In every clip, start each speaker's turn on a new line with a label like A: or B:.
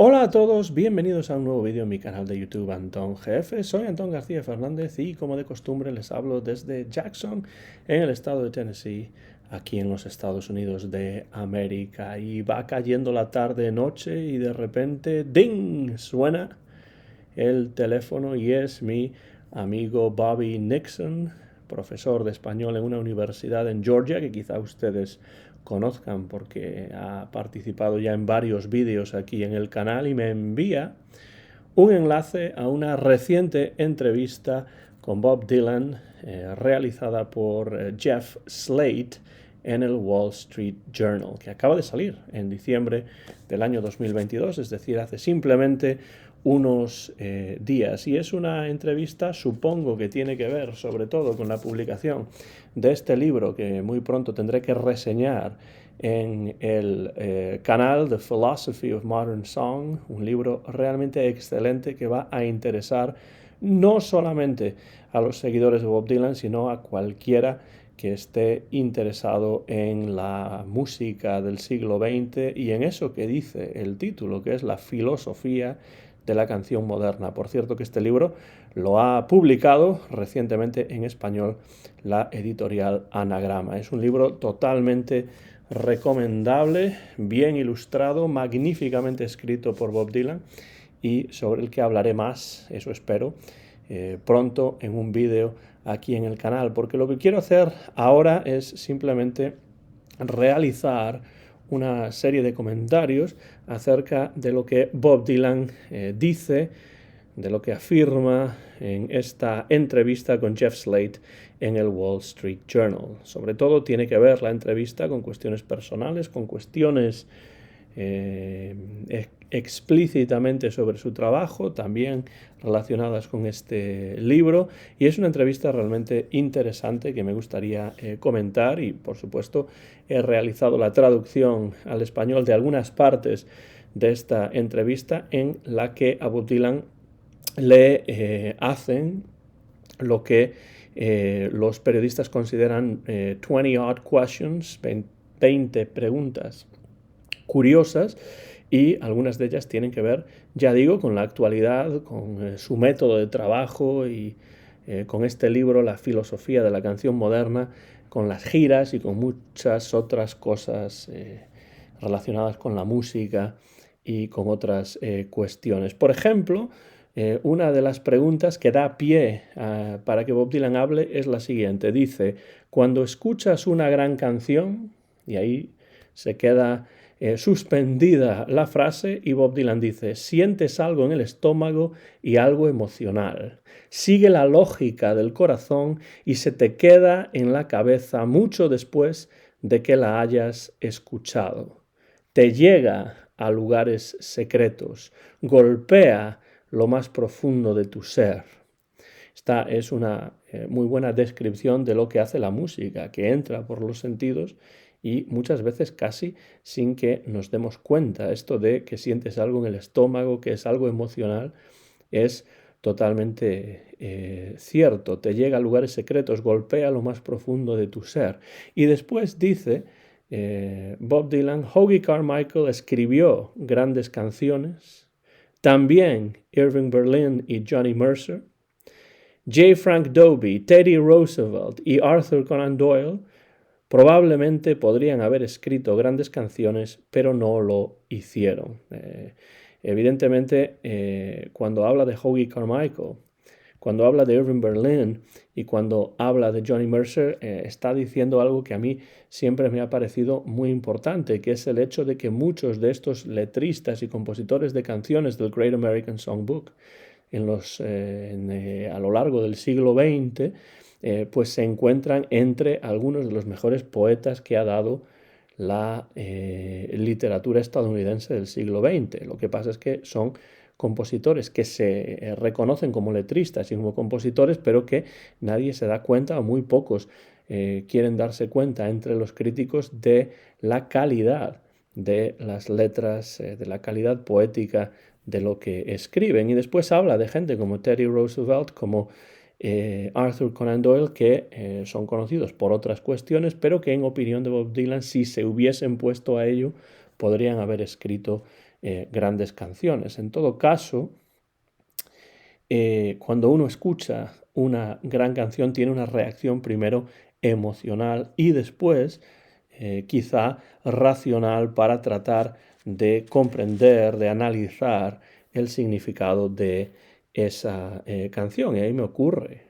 A: Hola a todos, bienvenidos a un nuevo vídeo en mi canal de YouTube Antón GF. Soy Antón García Fernández y como de costumbre les hablo desde Jackson, en el estado de Tennessee, aquí en los Estados Unidos de América. Y va cayendo la tarde-noche y de repente ¡ding! Suena el teléfono y es mi amigo Bobby Nixon, profesor de español en una universidad en Georgia, que quizá ustedes conozcan porque ha participado ya en varios vídeos aquí en el canal, y me envía un enlace a una reciente entrevista con Bob Dylan realizada por Jeff Slate en el Wall Street Journal, que acaba de salir en diciembre del año 2022, es decir, hace simplemente unos días. Y es una entrevista, supongo que tiene que ver sobre todo con la publicación de este libro que muy pronto tendré que reseñar en el canal The Philosophy of Modern Song, un libro realmente excelente que va a interesar no solamente a los seguidores de Bob Dylan, sino a cualquiera que esté interesado en la música del siglo XX y en eso que dice el título, que es la filosofía de la canción moderna. Por cierto que este libro lo ha publicado recientemente en español la editorial Anagrama. Es un libro totalmente recomendable, bien ilustrado, magníficamente escrito por Bob Dylan y sobre el que hablaré más, eso espero, pronto en un vídeo aquí en el canal, porque lo que quiero hacer ahora es simplemente realizar una serie de comentarios acerca de lo que Bob Dylan dice, de lo que afirma en esta entrevista con Jeff Slate en el Wall Street Journal. Sobre todo tiene que ver la entrevista con cuestiones personales, con cuestiones explícitamente sobre su trabajo, también relacionadas con este libro, y es una entrevista realmente interesante que me gustaría comentar, y por supuesto he realizado la traducción al español de algunas partes de esta entrevista en la que a Bob Dylan le hacen lo que los periodistas consideran 20 odd questions, 20 preguntas curiosas, y algunas de ellas tienen que ver, ya digo, con la actualidad, con su método de trabajo y con este libro, La filosofía de la canción moderna, con las giras y con muchas otras cosas relacionadas con la música y con otras cuestiones. Por ejemplo, una de las preguntas que da pie para que Bob Dylan hable es la siguiente. Dice, cuando escuchas una gran canción, y ahí se queda suspendida la frase, y Bob Dylan dice, sientes algo en el estómago y algo emocional. Sigue la lógica del corazón y se te queda en la cabeza mucho después de que la hayas escuchado. Te llega a lugares secretos, golpea lo más profundo de tu ser. Esta es una muy buena descripción de lo que hace la música, que entra por los sentidos y muchas veces casi sin que nos demos cuenta. Esto de que sientes algo en el estómago, que es algo emocional, es totalmente cierto. Te llega a lugares secretos, golpea lo más profundo de tu ser. Y después dice Bob Dylan, Hoagy Carmichael escribió grandes canciones, también Irving Berlin y Johnny Mercer. J. Frank Dobie, Teddy Roosevelt y Arthur Conan Doyle probablemente podrían haber escrito grandes canciones, pero no lo hicieron. Evidentemente, cuando habla de Hoagy Carmichael, cuando habla de Irving Berlin y cuando habla de Johnny Mercer, está diciendo algo que a mí siempre me ha parecido muy importante, que es el hecho de que muchos de estos letristas y compositores de canciones del Great American Songbook a lo largo del siglo XX, pues se encuentran entre algunos de los mejores poetas que ha dado la literatura estadounidense del siglo XX. Lo que pasa es que son compositores que se reconocen como letristas y como compositores, pero que nadie se da cuenta, o muy pocos quieren darse cuenta entre los críticos de la calidad de las letras, de la calidad poética de lo que escriben. Y después habla de gente como Teddy Roosevelt, como Arthur Conan Doyle, que son conocidos por otras cuestiones, pero que en opinión de Bob Dylan, si se hubiesen puesto a ello, podrían haber escrito grandes canciones. En todo caso, cuando uno escucha una gran canción, tiene una reacción primero emocional y después quizá racional para tratar de comprender, de analizar el significado de esa canción. Y ahí me ocurre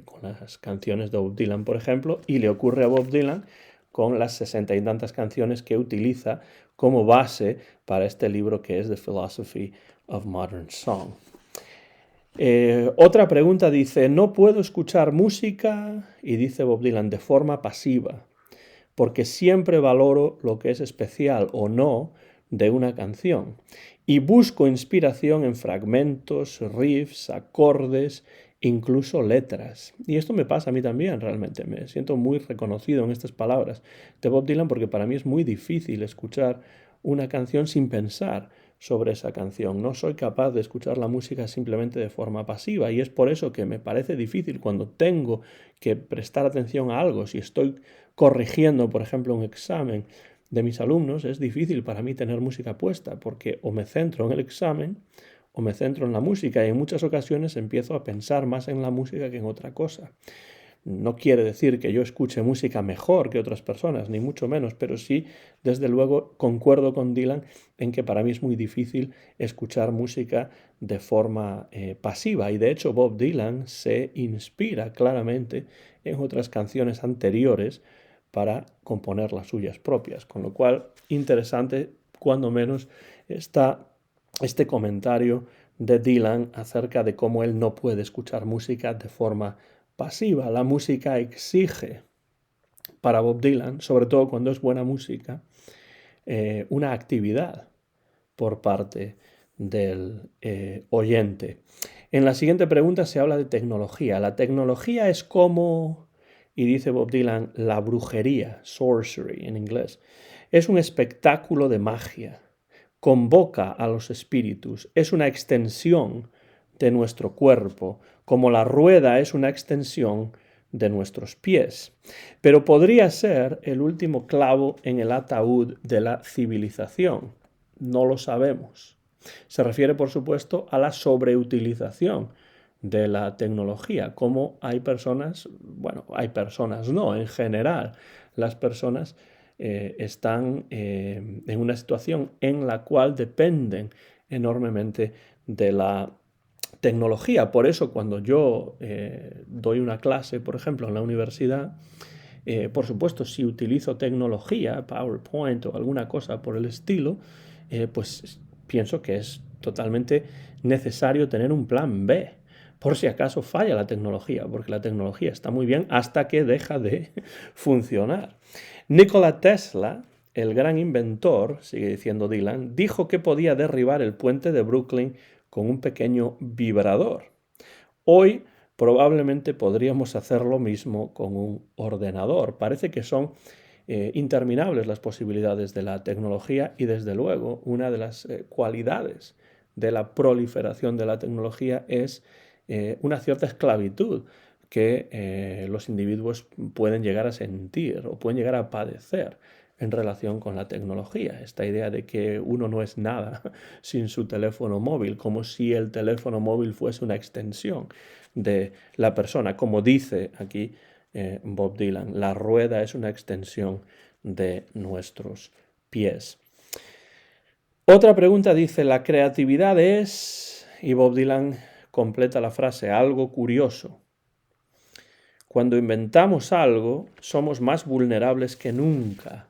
A: con las canciones de Bob Dylan, por ejemplo, y le ocurre a Bob Dylan con las 60 y tantas canciones que utiliza como base para este libro que es The Philosophy of Modern Song. Otra pregunta dice, no puedo escuchar música, y dice Bob Dylan, de forma pasiva, porque siempre valoro lo que es especial o no de una canción, y busco inspiración en fragmentos, riffs, acordes, incluso letras. Y esto me pasa a mí también realmente, me siento muy reconocido en estas palabras de Bob Dylan porque para mí es muy difícil escuchar una canción sin pensar sobre esa canción. No soy capaz de escuchar la música simplemente de forma pasiva y es por eso que me parece difícil cuando tengo que prestar atención a algo. Si estoy corrigiendo, por ejemplo, un examen de mis alumnos, es difícil para mí tener música puesta porque o me centro en el examen o me centro en la música y en muchas ocasiones empiezo a pensar más en la música que en otra cosa. No quiere decir que yo escuche música mejor que otras personas, ni mucho menos, pero sí, desde luego, concuerdo con Dylan en que para mí es muy difícil escuchar música de forma pasiva. Y de hecho Bob Dylan se inspira claramente en otras canciones anteriores para componer las suyas propias. Con lo cual, interesante, cuando menos, está este comentario de Dylan acerca de cómo él no puede escuchar música de forma pasiva. La música exige para Bob Dylan, sobre todo cuando es buena música, una actividad por parte del oyente. En la siguiente pregunta se habla de tecnología. La tecnología es como, y dice Bob Dylan, la brujería, sorcery en inglés. Es un espectáculo de magia. Convoca a los espíritus. Es una extensión de nuestro cuerpo, como la rueda es una extensión de nuestros pies. Pero podría ser el último clavo en el ataúd de la civilización. No lo sabemos. Se refiere, por supuesto, a la sobreutilización de la tecnología. Como hay personas, bueno, hay personas no, en general, las personas están en una situación en la cual dependen enormemente de la tecnología. Por eso cuando yo doy una clase, por ejemplo, en la universidad, por supuesto, si utilizo tecnología, PowerPoint o alguna cosa por el estilo, pues pienso que es totalmente necesario tener un plan B, por si acaso falla la tecnología, porque la tecnología está muy bien hasta que deja de funcionar. Nikola Tesla, el gran inventor, sigue diciendo Dylan, dijo que podía derribar el puente de Brooklyn con un pequeño vibrador. Hoy probablemente podríamos hacer lo mismo con un ordenador. Parece que son interminables las posibilidades de la tecnología y desde luego una de las cualidades de la proliferación de la tecnología es una cierta esclavitud que los individuos pueden llegar a sentir o pueden llegar a padecer en relación con la tecnología. Esta idea de que uno no es nada sin su teléfono móvil, como si el teléfono móvil fuese una extensión de la persona. Como dice aquí Bob Dylan, la rueda es una extensión de nuestros pies. Otra pregunta dice, la creatividad es, y Bob Dylan completa la frase, algo curioso. Cuando inventamos algo, somos más vulnerables que nunca.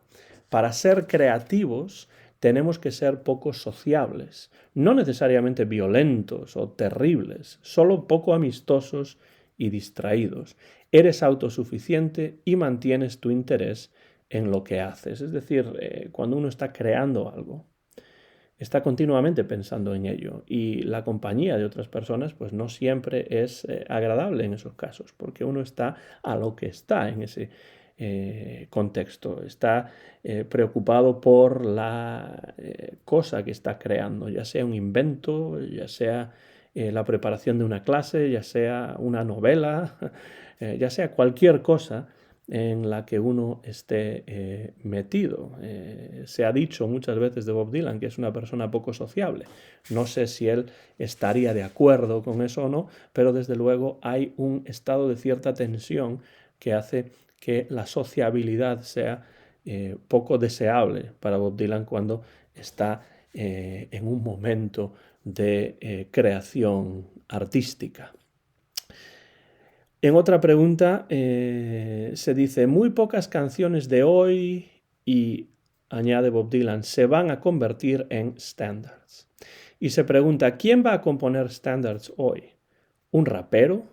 A: Para ser creativos, tenemos que ser poco sociables, no necesariamente violentos o terribles, solo poco amistosos y distraídos. Eres autosuficiente y mantienes tu interés en lo que haces. Es decir, cuando uno está creando algo, está continuamente pensando en ello y la compañía de otras personas pues no siempre es agradable en esos casos porque uno está a lo que está en ese contexto, está preocupado por la cosa que está creando, ya sea un invento, ya sea la preparación de una clase, ya sea una novela, ya sea cualquier cosa en la que uno esté metido. Se ha dicho muchas veces de Bob Dylan que es una persona poco sociable. No sé si él estaría de acuerdo con eso o no, pero desde luego hay un estado de cierta tensión que hace que la sociabilidad sea poco deseable para Bob Dylan cuando está en un momento de creación artística. En otra pregunta se dice, muy pocas canciones de hoy, y añade Bob Dylan, se van a convertir en standards. Y se pregunta, ¿quién va a componer standards hoy? ¿Un rapero?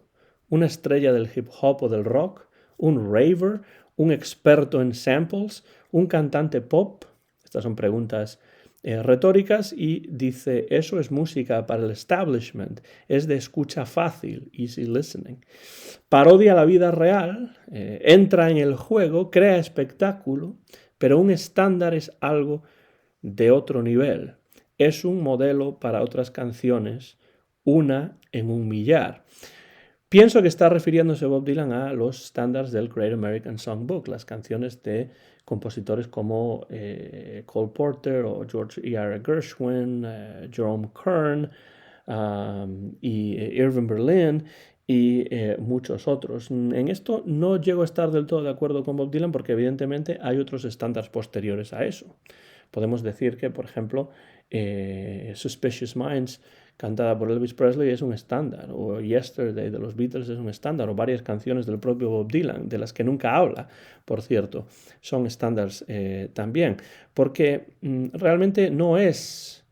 A: ¿Una estrella del hip hop o del rock? ¿Un raver? ¿Un experto en samples? ¿Un cantante pop? Estas son preguntas retóricas y dice, eso es música para el establishment, es de escucha fácil, easy listening. Parodia la vida real, entra en el juego, crea espectáculo, pero un estándar es algo de otro nivel. Es un modelo para otras canciones, una en un millar. Pienso que está refiriéndose Bob Dylan a los estándares del Great American Songbook, las canciones de compositores como Cole Porter o George E.R. Gershwin, Jerome Kern y Irving Berlin y muchos otros. En esto no llego a estar del todo de acuerdo con Bob Dylan porque evidentemente hay otros estándares posteriores a eso. Podemos decir que, por ejemplo, Suspicious Minds, cantada por Elvis Presley, es un estándar, o Yesterday de los Beatles es un estándar, o varias canciones del propio Bob Dylan, de las que nunca habla, por cierto, son estándares también, porque realmente no es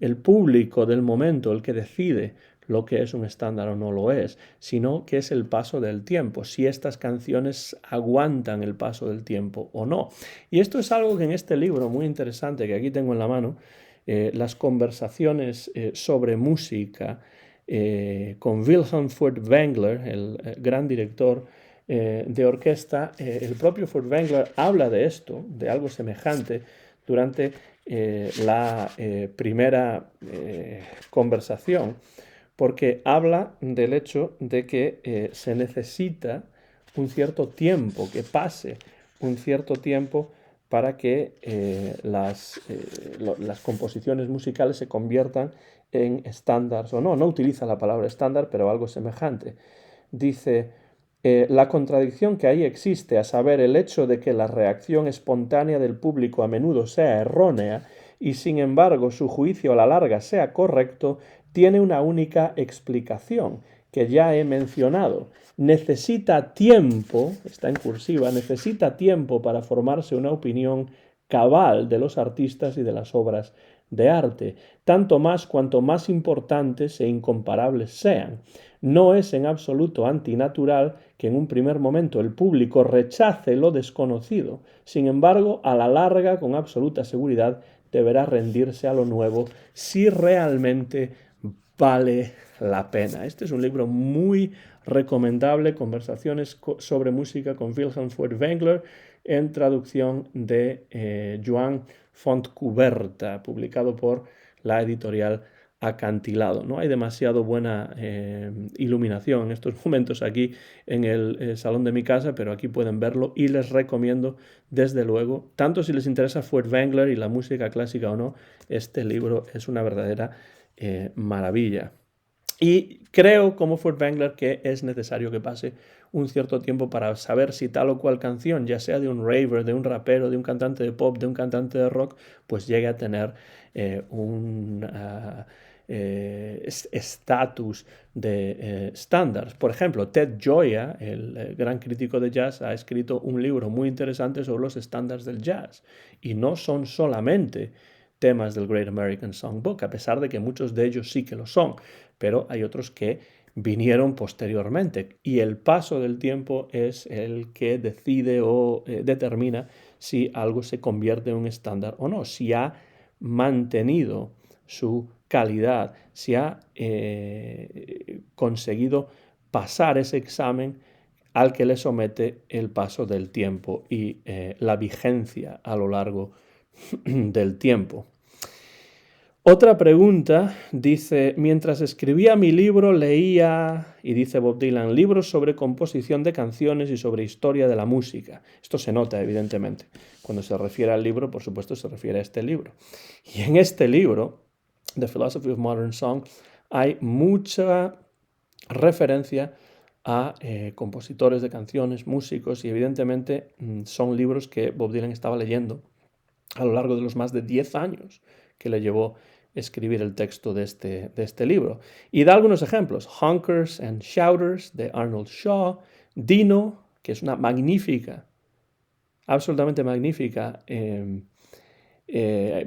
A: el público del momento el que decide lo que es un estándar o no lo es, sino que es el paso del tiempo, si estas canciones aguantan el paso del tiempo o no. Y esto es algo que en este libro muy interesante que aquí tengo en la mano, las conversaciones sobre música con Wilhelm Furtwängler, el gran director de orquesta, el propio Furtwängler habla de esto, de algo semejante, durante la primera conversación, porque habla del hecho de que se necesita un cierto tiempo, que pase un cierto tiempo para que las composiciones musicales se conviertan en estándares o no. No utiliza la palabra estándar, pero algo semejante. Dice, la contradicción que ahí existe, a saber, el hecho de que la reacción espontánea del público a menudo sea errónea y sin embargo su juicio a la larga sea correcto, tiene una única explicación que ya he mencionado. Necesita tiempo, está en cursiva, necesita tiempo para formarse una opinión cabal de los artistas y de las obras de arte, tanto más cuanto más importantes e incomparables sean. No es en absoluto antinatural que en un primer momento el público rechace lo desconocido. Sin embargo, a la larga, con absoluta seguridad, deberá rendirse a lo nuevo si realmente vale la pena. Este es un libro muy recomendable, Conversaciones sobre música con Wilhelm Furtwängler, en traducción de Joan Fontcuberta, publicado por la editorial Acantilado. No hay demasiado buena iluminación en estos momentos aquí en el salón de mi casa, pero aquí pueden verlo y les recomiendo desde luego, tanto si les interesa Furtwängler y la música clásica o no, este libro es una verdadera maravilla. Y creo, como Furtwängler, que es necesario que pase un cierto tiempo para saber si tal o cual canción, ya sea de un raver, de un rapero, de un cantante de pop, de un cantante de rock, pues llegue a tener un estatus de estándares. Por ejemplo, Ted Gioia, el gran crítico de jazz, ha escrito un libro muy interesante sobre los estándares del jazz. Y no son solamente temas del Great American Songbook, a pesar de que muchos de ellos sí que lo son, pero hay otros que vinieron posteriormente y el paso del tiempo es el que decide o determina si algo se convierte en un estándar o no, si ha mantenido su calidad, si ha conseguido pasar ese examen al que le somete el paso del tiempo y la vigencia a lo largo del tiempo. Otra pregunta dice, mientras escribía mi libro leía, y dice Bob Dylan, libros sobre composición de canciones y sobre historia de la música. Esto se nota, evidentemente. Cuando se refiere al libro, por supuesto, se refiere a este libro. Y en este libro, The Philosophy of Modern Song, hay mucha referencia a compositores de canciones, músicos, y evidentemente son libros que Bob Dylan estaba leyendo a lo largo de los más de 10 años que le llevó escribir el texto de este libro. Y da algunos ejemplos. Honkers and Shouters de Arnold Shaw, Dino, que es una magnífica, absolutamente magnífica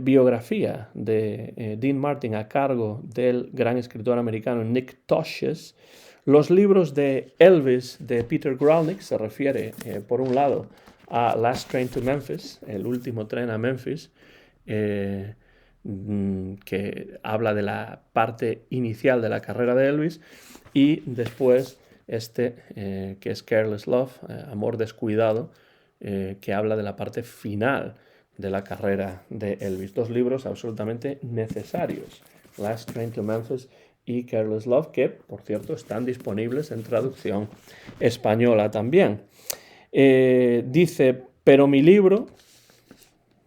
A: biografía de Dean Martin a cargo del gran escritor americano Nick Tosches. Los libros de Elvis de Peter Gralnick se refiere, por un lado, a Last Train to Memphis, el último tren a Memphis, que habla de la parte inicial de la carrera de Elvis, y después que es Careless Love, Amor Descuidado, que habla de la parte final de la carrera de Elvis. Dos libros absolutamente necesarios, Last Train to Memphis y Careless Love, que, por cierto, están disponibles en traducción española también. Dice, pero mi libro,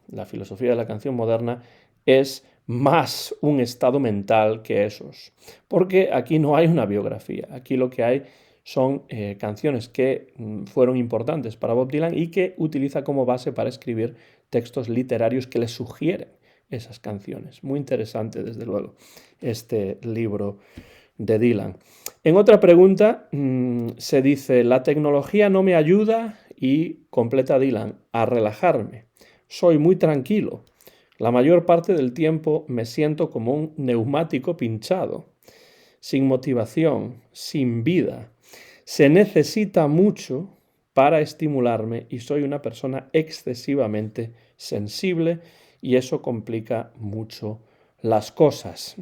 A: La filosofía de la canción moderna, es más un estado mental que esos. Porque aquí no hay una biografía, aquí lo que hay son canciones que fueron importantes para Bob Dylan y que utiliza como base para escribir textos literarios que le sugieren esas canciones. Muy interesante, desde luego, este libro de Dylan. En otra pregunta se dice, la tecnología no me ayuda, y completa Dylan, a relajarme. Soy muy tranquilo. La mayor parte del tiempo me siento como un neumático pinchado, sin motivación, sin vida. Se necesita mucho para estimularme y soy una persona excesivamente sensible y eso complica mucho las cosas.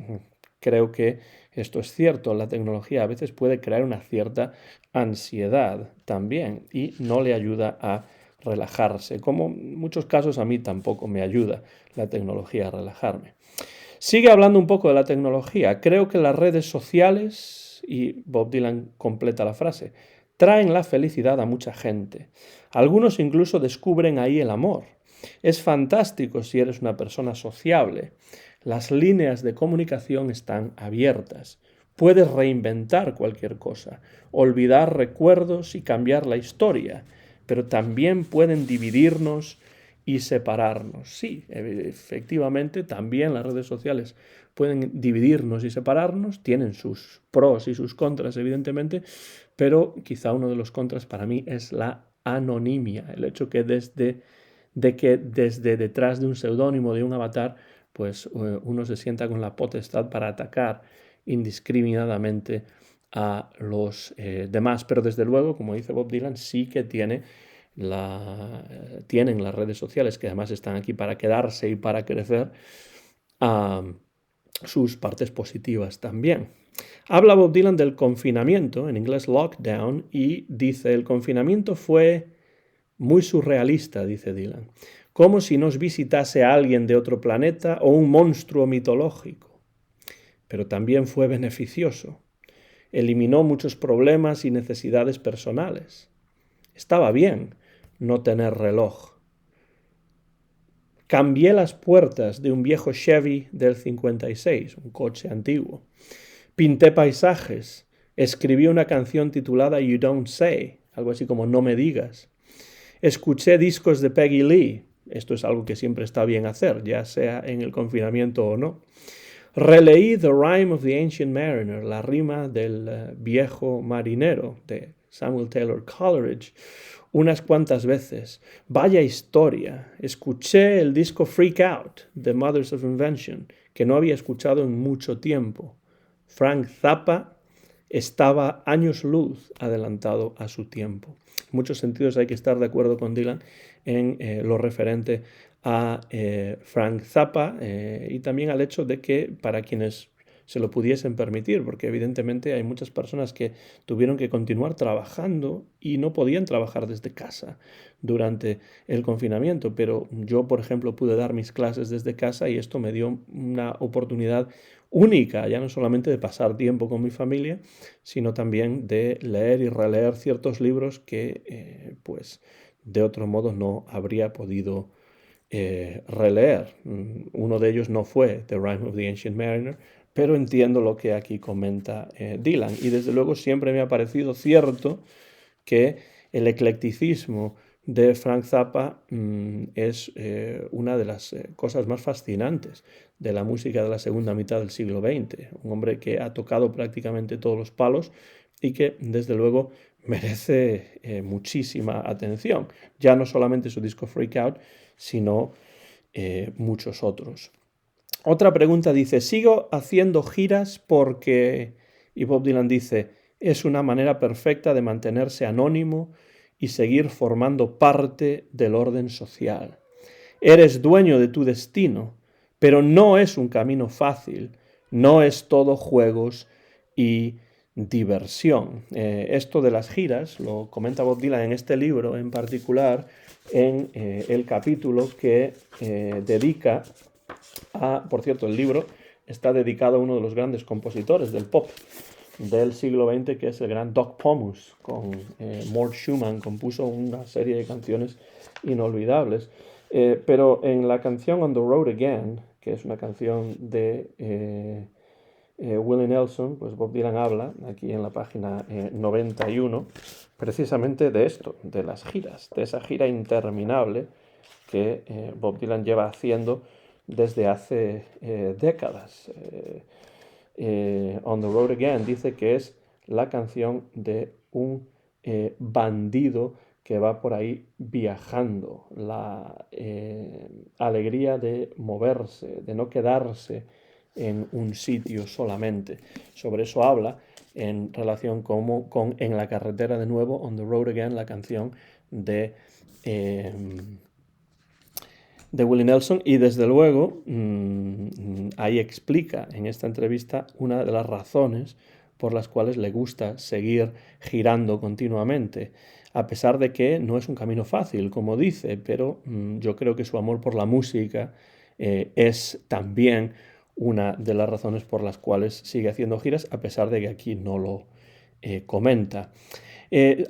A: Creo que esto es cierto, la tecnología a veces puede crear una cierta ansiedad también y no le ayuda a relajarse, como en muchos casos a mí tampoco me ayuda la tecnología a relajarme. Sigue hablando un poco de la tecnología. Creo que las redes sociales, y Bob Dylan completa la frase, traen la felicidad a mucha gente. Algunos incluso descubren ahí el amor. Es fantástico si eres una persona sociable. Las líneas de comunicación están abiertas. Puedes reinventar cualquier cosa, olvidar recuerdos y cambiar la historia, pero también pueden dividirnos y separarnos. Sí, efectivamente, también las redes sociales pueden dividirnos y separarnos, tienen sus pros y sus contras, evidentemente, pero quizá uno de los contras para mí es la anonimia, el hecho que desde detrás de un seudónimo, de un avatar, pues uno se sienta con la potestad para atacar indiscriminadamente a los demás. Pero desde luego, como dice Bob Dylan, sí que tienen las redes sociales, que además están aquí para quedarse y para crecer, sus partes positivas también. Habla Bob Dylan del confinamiento, en inglés lockdown, y dice, el confinamiento fue muy surrealista, dice Dylan, como si nos visitase a alguien de otro planeta o un monstruo mitológico. Pero también fue beneficioso. Eliminó muchos problemas y necesidades personales. Estaba bien no tener reloj. Cambié las puertas de un viejo Chevy del 56, un coche antiguo. Pinté paisajes. Escribí una canción titulada You Don't Say, algo así como No me digas. Escuché discos de Peggy Lee. Esto es algo que siempre está bien hacer, ya sea en el confinamiento o no. Releí The Rime of the Ancient Mariner, la rima del viejo marinero de Samuel Taylor Coleridge, unas cuantas veces. Vaya historia. Escuché el disco Freak Out, The Mothers of Invention, que no había escuchado en mucho tiempo. Frank Zappa estaba años luz adelantado a su tiempo. En muchos sentidos hay que estar de acuerdo con Dylan en lo referente a Frank Zappa y también al hecho de que para quienes se lo pudiesen permitir, porque evidentemente hay muchas personas que tuvieron que continuar trabajando y no podían trabajar desde casa durante el confinamiento, pero yo, por ejemplo, pude dar mis clases desde casa y esto me dio una oportunidad única, ya no solamente de pasar tiempo con mi familia, sino también de leer y releer ciertos libros que, pues, de otro modo no habría podido releer. Uno de ellos no fue The Rime of the Ancient Mariner, pero entiendo lo que aquí comenta Dylan. Y desde luego siempre me ha parecido cierto que el eclecticismo de Frank Zappa es una de las cosas más fascinantes de la música de la segunda mitad del siglo XX. Un hombre que ha tocado prácticamente todos los palos y que desde luego merece muchísima atención. Ya no solamente su disco Freak Out, sino muchos otros. Otra pregunta dice, ¿sigo haciendo giras porque... Y Bob Dylan dice, es una manera perfecta de mantenerse anónimo y seguir formando parte del orden social. Eres dueño de tu destino, pero no es un camino fácil, no es todo juegos y diversión. Esto de las giras lo comenta Bob Dylan en este libro en particular, en el capítulo que dedica por cierto, el libro está dedicado a uno de los grandes compositores del pop del siglo XX, que es el gran Doc Pomus, con Mort Schumann, compuso una serie de canciones inolvidables. Pero en la canción On the Road Again, que es una canción de Willie Nelson, pues Bob Dylan habla, aquí en la página 91, precisamente de esto, de las giras, de esa gira interminable que Bob Dylan lleva haciendo desde hace décadas. On the Road Again dice que es la canción de un bandido que va por ahí viajando, la alegría de moverse, de no quedarse en un sitio solamente. Sobre eso habla en relación con En la carretera de nuevo, On the Road Again, la canción de Willie Nelson, y desde luego ahí explica en esta entrevista una de las razones por las cuales le gusta seguir girando continuamente, a pesar de que no es un camino fácil, como dice, pero yo creo que su amor por la música es también una de las razones por las cuales sigue haciendo giras, a pesar de que aquí no lo comenta.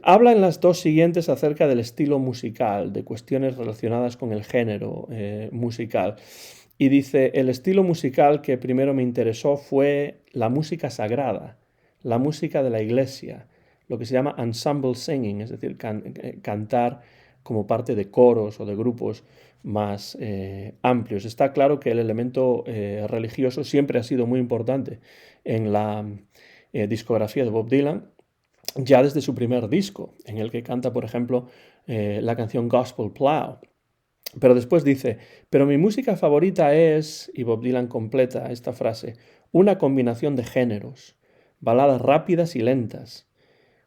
A: Habla en las dos siguientes acerca del estilo musical, de cuestiones relacionadas con el género musical. Y dice, el estilo musical que primero me interesó fue la música sagrada, la música de la iglesia, lo que se llama ensemble singing, es decir, cantar como parte de coros o de grupos más amplios. Está claro que el elemento religioso siempre ha sido muy importante en la discografía de Bob Dylan, ya desde su primer disco, en el que canta, por ejemplo, la canción Gospel Plow. Pero después dice, pero mi música favorita es, y Bob Dylan completa esta frase, una combinación de géneros, baladas rápidas y lentas,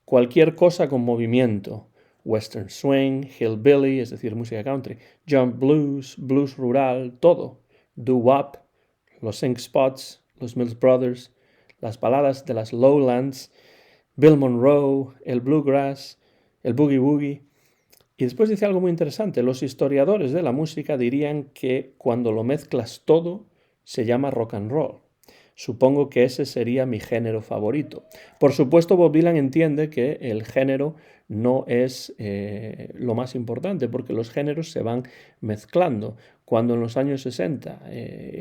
A: cualquier cosa con movimiento, western swing, hillbilly, es decir, música country, jump blues, blues rural, todo, doo-wop, los Sync Spots, los Mills Brothers, las baladas de las lowlands, Bill Monroe, el bluegrass, el boogie woogie. Y después dice algo muy interesante. Los historiadores de la música dirían que cuando lo mezclas todo se llama rock and roll. Supongo que ese sería mi género favorito. Por supuesto, Bob Dylan entiende que el género no es lo más importante, porque los géneros se van mezclando. Cuando en los años 60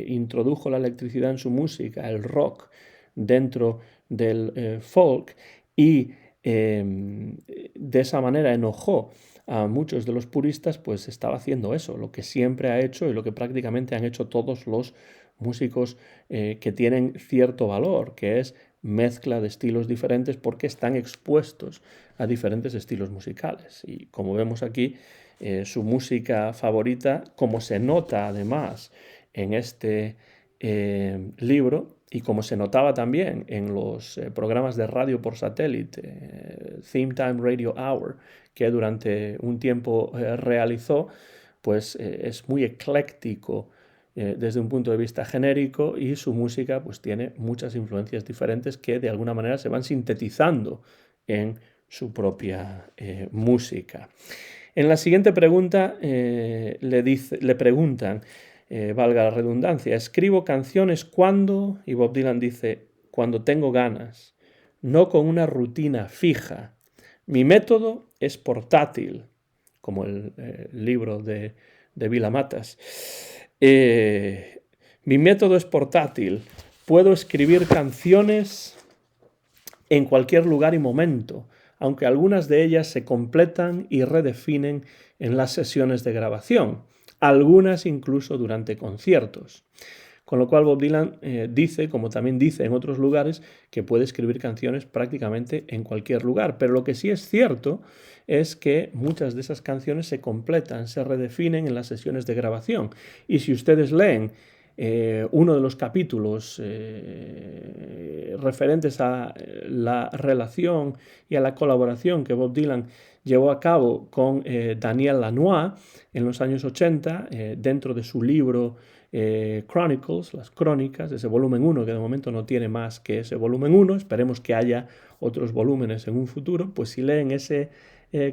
A: introdujo la electricidad en su música, el rock dentro del folk, y de esa manera enojó a muchos de los puristas, pues estaba haciendo eso, lo que siempre ha hecho y lo que prácticamente han hecho todos los músicos que tienen cierto valor, que es mezcla de estilos diferentes porque están expuestos a diferentes estilos musicales. Y como vemos aquí, su música favorita, como se nota además en este libro, y como se notaba también en los programas de radio por satélite, Theme Time Radio Hour, que durante un tiempo realizó, pues es muy ecléctico desde un punto de vista genérico, y su música pues tiene muchas influencias diferentes que de alguna manera se van sintetizando en su propia música. En la siguiente pregunta le preguntan, valga la redundancia, escribo canciones cuando, y Bob Dylan dice, cuando tengo ganas, no con una rutina fija. Mi método es portátil, como el libro de Vila Matas. Mi método es portátil. Puedo escribir canciones en cualquier lugar y momento, aunque algunas de ellas se completan y redefinen en las sesiones de grabación, algunas incluso durante conciertos. Con lo cual Bob Dylan dice, como también dice en otros lugares, que puede escribir canciones prácticamente en cualquier lugar. Pero lo que sí es cierto es que muchas de esas canciones se completan, se redefinen en las sesiones de grabación. Y si ustedes leen uno de los capítulos referentes a la relación y a la colaboración que Bob Dylan llevó a cabo con Daniel Lanois en los años 80, dentro de su libro Chronicles, las crónicas, ese volumen 1, que de momento no tiene más que ese volumen 1, esperemos que haya otros volúmenes en un futuro, pues si leen ese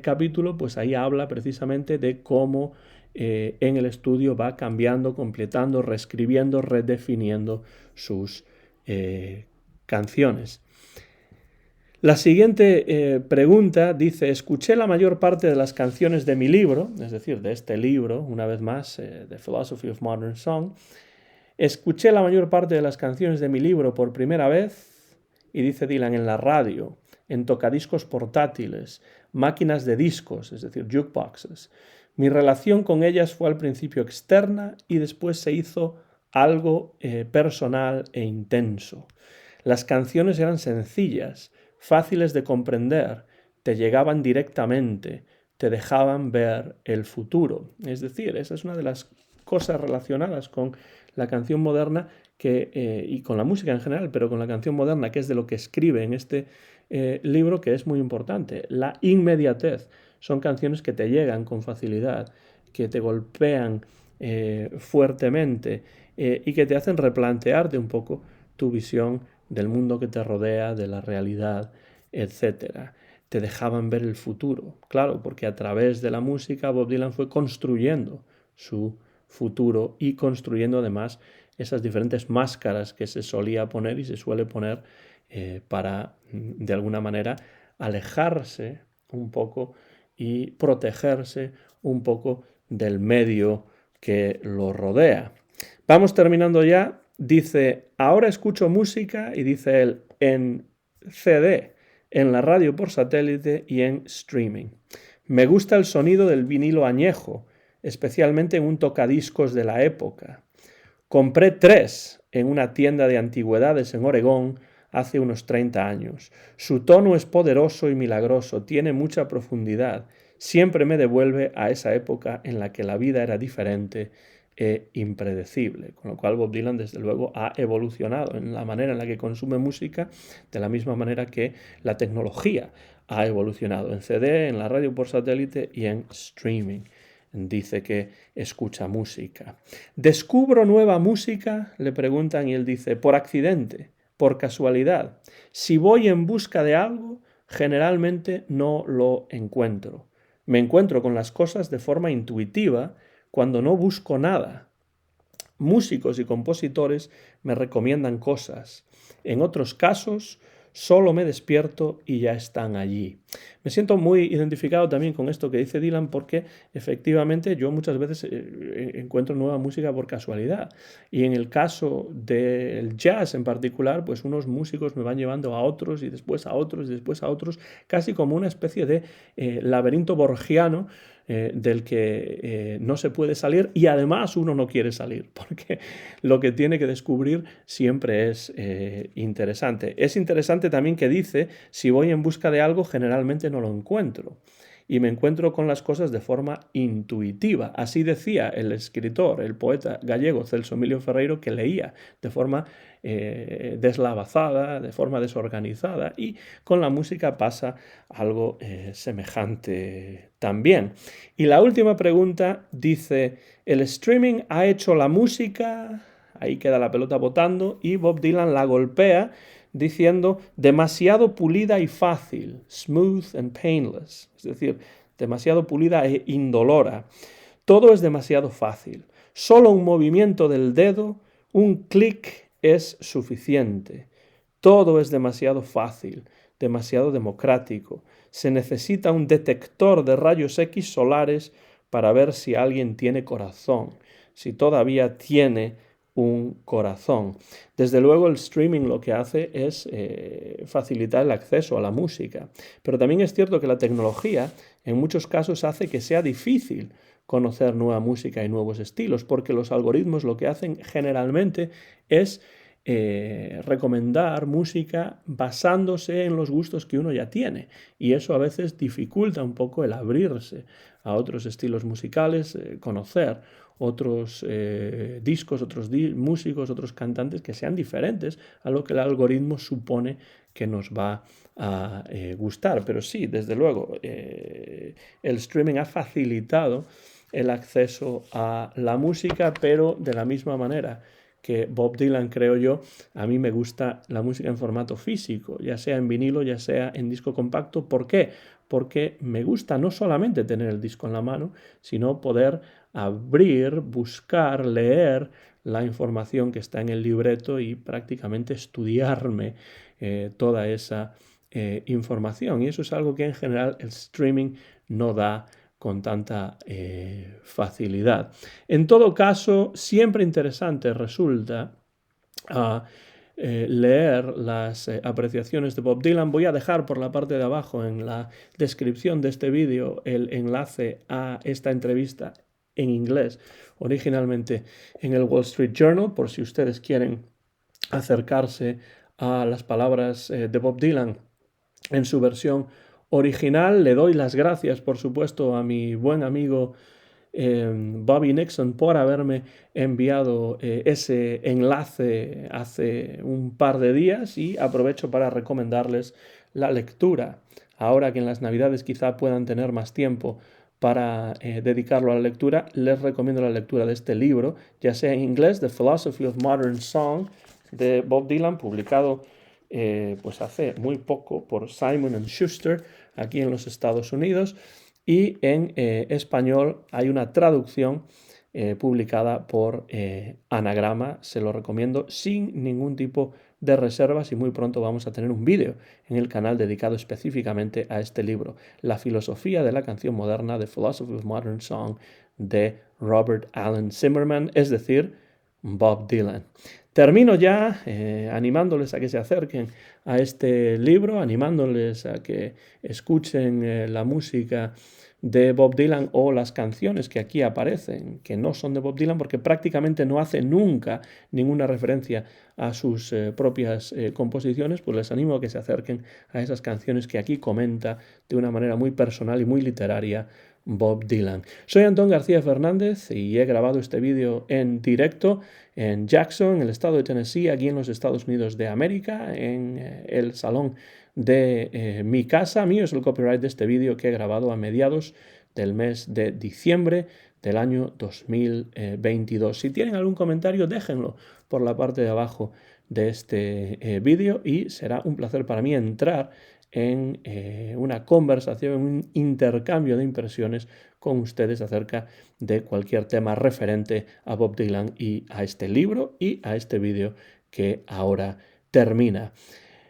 A: capítulo, pues ahí habla precisamente de cómo en el estudio va cambiando, completando, reescribiendo, redefiniendo sus canciones. La siguiente pregunta dice, escuché la mayor parte de las canciones de mi libro, es decir, de este libro, una vez más, The Philosophy of Modern Song, escuché la mayor parte de las canciones de mi libro por primera vez, y dice Dylan, en la radio, en tocadiscos portátiles, máquinas de discos, es decir, jukeboxes. Mi relación con ellas fue al principio externa y después se hizo algo personal e intenso. Las canciones eran sencillas, fáciles de comprender, te llegaban directamente, te dejaban ver el futuro. Es decir, esa es una de las cosas relacionadas con la canción moderna y con la música en general, pero con la canción moderna, que es de lo que escribe en este libro, que es muy importante. La inmediatez. Son canciones que te llegan con facilidad, que te golpean fuertemente y que te hacen replantearte un poco tu visión del mundo que te rodea, de la realidad, etc. Te dejaban ver el futuro, claro, porque a través de la música Bob Dylan fue construyendo su futuro y construyendo además esas diferentes máscaras que se solía poner y se suele poner para, de alguna manera, alejarse un poco y protegerse un poco del medio que lo rodea. Vamos terminando ya. Dice, ahora escucho música, y dice él, en CD, en la radio por satélite y en streaming. Me gusta el sonido del vinilo añejo, especialmente en un tocadiscos de la época. Compré 3 en una tienda de antigüedades en Oregón hace unos 30 años. Su tono es poderoso y milagroso, tiene mucha profundidad. Siempre me devuelve a esa época en la que la vida era diferente e impredecible. Con lo cual Bob Dylan, desde luego, ha evolucionado en la manera en la que consume música, de la misma manera que la tecnología ha evolucionado en CD, en la radio por satélite y en streaming. Dice que escucha música. ¿Descubro nueva música?, le preguntan, y él dice, por accidente, por casualidad. Si voy en busca de algo, generalmente no lo encuentro. Me encuentro con las cosas de forma intuitiva cuando no busco nada. Músicos y compositores me recomiendan cosas. En otros casos, solo me despierto y ya están allí. Me siento muy identificado también con esto que dice Dylan, porque efectivamente yo muchas veces encuentro nueva música por casualidad. Y en el caso del jazz en particular, pues unos músicos me van llevando a otros y después a otros y después a otros, casi como una especie de laberinto borgiano del que no se puede salir, y además uno no quiere salir, porque lo que tiene que descubrir siempre es interesante. Es interesante también que dice, si voy en busca de algo, generalmente no lo encuentro. y me encuentro con las cosas de forma intuitiva. Así decía el escritor, el poeta gallego Celso Emilio Ferreiro, que leía de forma deslavazada, de forma desorganizada, y con la música pasa algo semejante también. Y la última pregunta dice, ¿el streaming ha hecho la música? Ahí queda la pelota botando y Bob Dylan la golpea diciendo demasiado pulida y fácil, smooth and painless, es decir, demasiado pulida e indolora. Todo es demasiado fácil. Solo un movimiento del dedo, un clic es suficiente. Todo es demasiado fácil, demasiado democrático. Se necesita un detector de rayos X solares para ver si alguien tiene corazón, si todavía tiene un corazón. Desde luego el streaming lo que hace es facilitar el acceso a la música, pero también es cierto que la tecnología en muchos casos hace que sea difícil conocer nueva música y nuevos estilos, porque los algoritmos lo que hacen generalmente es recomendar música basándose en los gustos que uno ya tiene, y eso a veces dificulta un poco el abrirse a otros estilos musicales, conocer otros discos, otros músicos, otros cantantes que sean diferentes a lo que el algoritmo supone que nos va a gustar. Pero sí, desde luego, el streaming ha facilitado el acceso a la música, pero de la misma manera que Bob Dylan, creo yo, a mí me gusta la música en formato físico, ya sea en vinilo, ya sea en disco compacto. ¿Por qué? Porque me gusta no solamente tener el disco en la mano, sino poder abrir, buscar, leer la información que está en el libreto y prácticamente estudiarme toda esa información. Y eso es algo que en general el streaming no da con tanta facilidad. En todo caso, siempre interesante resulta leer las apreciaciones de Bob Dylan. Voy a dejar por la parte de abajo en la descripción de este vídeo el enlace a esta entrevista en inglés, originalmente en el Wall Street Journal, por si ustedes quieren acercarse a las palabras de Bob Dylan en su versión original. Le doy las gracias, por supuesto, a mi buen amigo Bobby Nixon por haberme enviado ese enlace hace un par de días, y aprovecho para recomendarles la lectura. Ahora que en las Navidades quizá puedan tener más tiempo para dedicarlo a la lectura, les recomiendo la lectura de este libro, ya sea en inglés, The Philosophy of Modern Song, de Bob Dylan, publicado pues hace muy poco por Simon & Schuster aquí en los Estados Unidos, y en español hay una traducción publicada por Anagrama. Se lo recomiendo sin ningún tipo de reservas, y muy pronto vamos a tener un vídeo en el canal dedicado específicamente a este libro, La filosofía de la canción moderna, The Philosophy of Modern Song, de Robert Allen Zimmerman, es decir, Bob Dylan. Termino ya animándoles a que se acerquen a este libro, animándoles a que escuchen la música de Bob Dylan o las canciones que aquí aparecen, que no son de Bob Dylan, porque prácticamente no hace nunca ninguna referencia a sus propias composiciones. Pues les animo a que se acerquen a esas canciones que aquí comenta de una manera muy personal y muy literaria Bob Dylan. Soy Antón García Fernández y he grabado este vídeo en directo en Jackson, en el estado de Tennessee, aquí en los Estados Unidos de América, en el salón de mi casa. Mío es el copyright de este vídeo, que he grabado a mediados del mes de diciembre del año 2022. Si tienen algún comentario, déjenlo por la parte de abajo de este vídeo, y será un placer para mí entrar en una conversación, en un intercambio de impresiones con ustedes acerca de cualquier tema referente a Bob Dylan y a este libro y a este vídeo que ahora termina.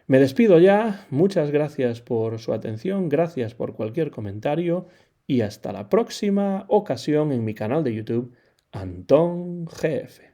A: Me despido ya, muchas gracias por su atención, gracias por cualquier comentario, y hasta la próxima ocasión en mi canal de YouTube, Antón GF.